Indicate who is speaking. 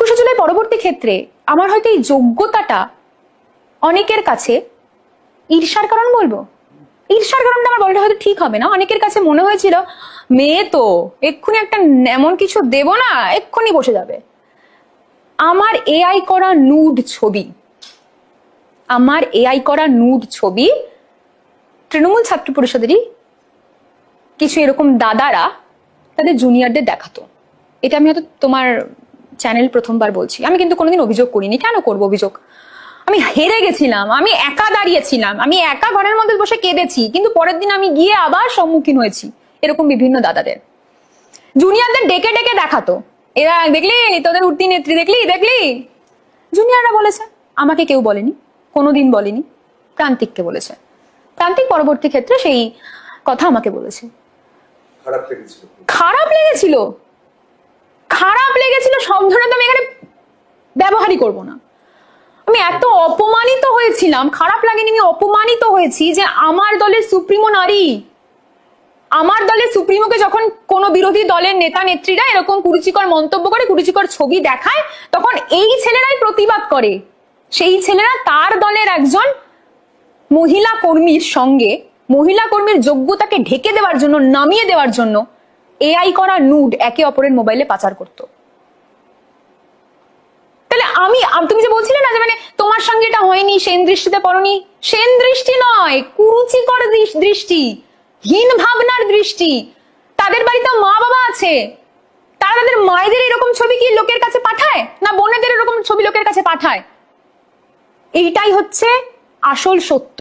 Speaker 1: 21শে জুলাই পরবর্তী ক্ষেত্রে আমার হয়তো এই যোগ্যতাটা অনেকের কাছে ঈর্ষার কারণ বলবো, ঈর্ষার কারণটা আমার বলাটা হয়তো ঠিক হবে না। অনেকের কাছে মনে হয়েছিল মেয়ে তো এক্ষুনি একটা এমন কিছু দেব না এক্ষুনি বসে যাবে। আমার এআই করা নুড ছবি, আমার এআই করা নুড ছবি তৃণমূল ছাত্র পরিষদেরই কিছু এরকম দাদারা তাদের জুনিয়রদের দেখাতো। এটা আমি হয়তো তোমার চ্যানেল প্রথমবার বলছি, আমি কিন্তু কোনোদিন অভিযোগ করিনি। কেন করব অভিযোগ? আমি হেরে গেছিলাম, আমি একা দাঁড়িয়েছিলাম, আমি একা ঘরের মধ্যে বসে কেঁদেছি, কিন্তু পরের দিন আমি গিয়ে আবার সম্মুখীন হয়েছি এরকম বিভিন্ন দাদাদের। জুনিয়রদের ডেকে ডেকে দেখাতো, এরা দেখলি তোদের উঠতি নেত্রী, দেখলি দেখলি। জুনিয়ররা বলেছে, আমাকে কেউ বলেনি, কোনোদিন বলেনি, প্রান্তিককে বলেছে। প্রান্তিক পরবর্তী ক্ষেত্রে সেই কথা আমাকে বলেছে। খারাপ লেগেছিল, খারাপ লেগেছিল শব্দটা তো আমি এখানে ব্যবহারই করবো না। আমি এত অপমানিত হয়েছিলাম, খারাপ লাগেনি, আমি অপমানিত হয়েছি যে আমার দলের সুপ্রিমো নারী, আমার দলের সুপ্রিমোকে যখন কোনো বিরোধী দলের নেতা নেত্রীরা এরকম কুরুচিকর মন্তব্য করে, কুরুচিকর ছবি দেখায়, তখন এই ছেলেরাই প্রতিবাদ করে। সেই ছেলেরা তার দলের একজন মহিলা কর্মীর সঙ্গে, মহিলা কর্মীর যোগ্যতাকে ঢেকে দেওয়ার জন্য, নামিয়ে দেওয়ার জন্য এআই করা নুড একে অপরের মোবাইলে পাচার করত। তাহলে তুমি যে বলছিলে না যে মানে তোমার সঙ্গে এটা হয়নি, সেন দৃষ্টিতে পড়নি, সেন দৃষ্টি নয়, কুরুচিকর দৃষ্টি, হীন ভাবনার দৃষ্টি। তাদের বাড়িতে মা বাবা আছে, তারা তাদের মায়েদের এরকম ছবি কি লোকের কাছে পাঠায় না বোনেদের এরকম ছবি লোকের কাছে পাঠায়? এইটাই হচ্ছে আসল সত্য।